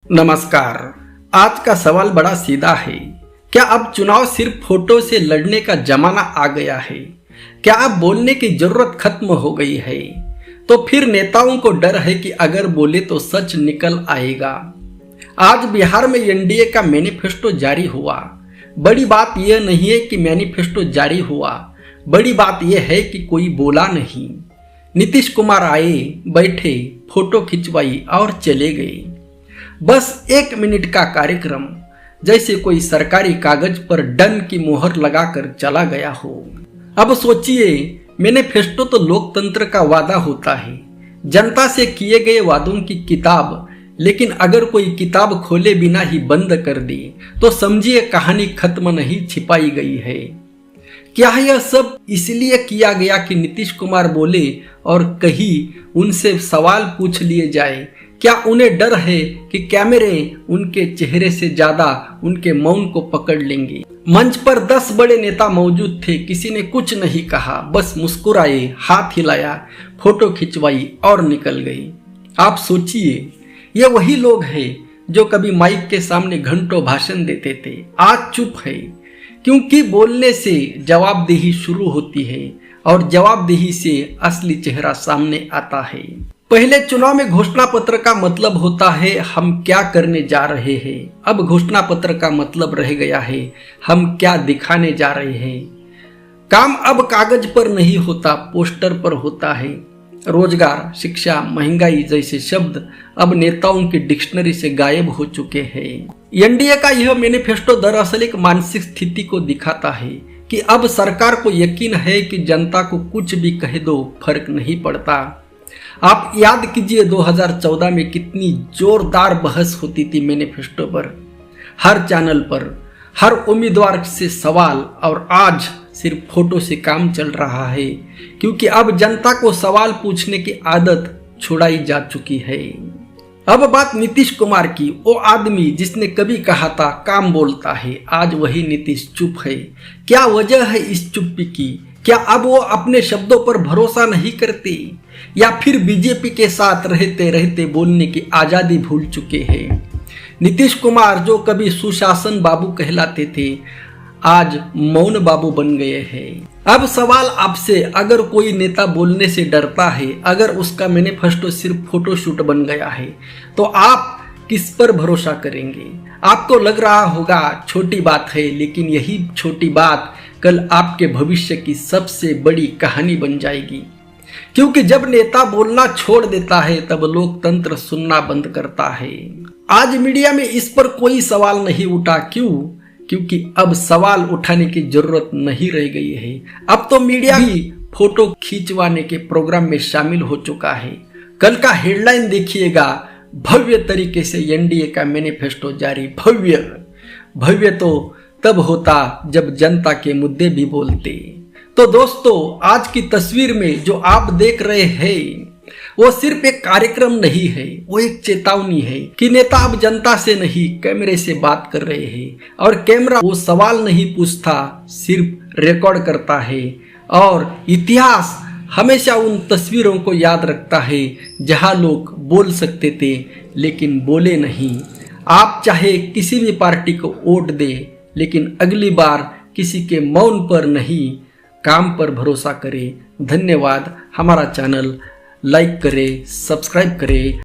नमस्कार। आज का सवाल बड़ा सीधा है। क्या अब चुनाव सिर्फ फोटो से लड़ने का जमाना आ गया है? क्या अब बोलने की जरूरत खत्म हो गई है? तो फिर नेताओं को डर है कि अगर बोले तो सच निकल आएगा। आज बिहार में एनडीए का मैनिफेस्टो जारी हुआ। बड़ी बात यह नहीं है कि मैनिफेस्टो जारी हुआ, बड़ी बात यह है कि कोई बोला नहीं। नीतीश कुमार आए, बैठे, फोटो खिंचवाई और चले गए। बस 1 मिनट का कार्यक्रम, जैसे कोई सरकारी कागज पर डन की मोहर लगाकर चला गया हो। अब सोचिए, मैनिफेस्टो तो लोकतंत्र का वादा होता है, जनता से किए गए वादों की किताब। लेकिन अगर कोई किताब खोले बिना ही बंद कर दे तो समझिए कहानी खत्म नहीं, छिपाई गई है। क्या यह सब इसलिए किया गया कि नीतीश कुमार बोले और कहीं उनसे सवाल पूछ लिए जाए? क्या उन्हें डर है कि कैमरे उनके चेहरे से ज्यादा उनके मौन को पकड़ लेंगे? मंच पर 10 बड़े नेता मौजूद थे, किसी ने कुछ नहीं कहा, बस मुस्कुराए, हाथ हिलाया, फोटो खिंचवाई और निकल गई। आप सोचिए, ये वही लोग हैं जो कभी माइक के सामने घंटों भाषण देते थे, आज चुप है, क्योंकि बोलने से जवाबदेही शुरू होती है और जवाबदेही से असली चेहरा सामने आता है। पहले चुनाव में घोषणा पत्र का मतलब होता है हम क्या करने जा रहे हैं। अब घोषणा पत्र का मतलब रह गया है हम क्या दिखाने जा रहे हैं। काम अब कागज पर नहीं होता, पोस्टर पर होता है। रोजगार, शिक्षा, महंगाई जैसे शब्द अब नेताओं की डिक्शनरी से गायब हो चुके हैं। एनडीए का यह मैनिफेस्टो दरअसल एक मानसिक स्थिति को दिखाता है कि अब सरकार को यकीन है कि जनता को कुछ भी कह दो, फर्क नहीं पड़ता। आप याद कीजिए 2014 में कितनी जोरदार बहस होती थी मैनिफेस्टो पर, हर चैनल पर, हर उम्मीदवार से सवाल। और आज सिर्फ फोटो से काम चल रहा है, क्योंकि अब जनता को सवाल पूछने की आदत छुड़ाई जा चुकी है। अब बात नीतीश कुमार की, वो आदमी जिसने कभी कहा था काम बोलता है, आज वही नीतीश चुप है। क्या वजह है इस चुप्पी की? क्या अब वो अपने शब्दों पर भरोसा नहीं करते, या फिर बीजेपी के साथ रहते रहते बोलने की आजादी भूल चुके हैं? नीतीश कुमार जो कभी सुशासन बाबू कहलाते थे, आज मौन बाबू बन गए हैं। अब सवाल आपसे, अगर कोई नेता बोलने से डरता है, अगर उसका मैनिफेस्टो सिर्फ फोटोशूट बन गया है, तो आप किस पर भरोसा करेंगे? आपको लग रहा होगा छोटी बात है, लेकिन यही छोटी बात कल आपके भविष्य की सबसे बड़ी कहानी बन जाएगी। क्योंकि जब नेता बोलना छोड़ देता है तब लोकतंत्र सुनना बंद करता है। आज मीडिया में इस पर कोई सवाल नहीं उठा, क्यों? क्योंकि अब सवाल उठाने की जरूरत नहीं रह गई है। अब तो मीडिया भी फोटो खींचवाने के प्रोग्राम में शामिल हो चुका है। कल का हेडलाइन देखिएगा, भव्य तरीके से एनडीए का मैनिफेस्टो जारी। भव्य तो तब होता जब जनता के मुद्दे भी बोलते। तो दोस्तों, आज की तस्वीर में जो आप देख रहे हैं वो सिर्फ एक कार्यक्रम नहीं है, वो एक चेतावनी है कि नेता अब जनता से नहीं कैमरे से बात कर रहे हैं। और कैमरा वो सवाल नहीं पूछता, सिर्फ रिकॉर्ड करता है। और इतिहास हमेशा उन तस्वीरों को याद रखता है जहां लोग बोल सकते थे लेकिन बोले नहीं। आप चाहे किसी भी पार्टी को वोट दे, लेकिन अगली बार किसी के मौन पर नहीं, काम पर भरोसा करें। धन्यवाद। हमारा चैनल लाइक करें, सब्सक्राइब करें।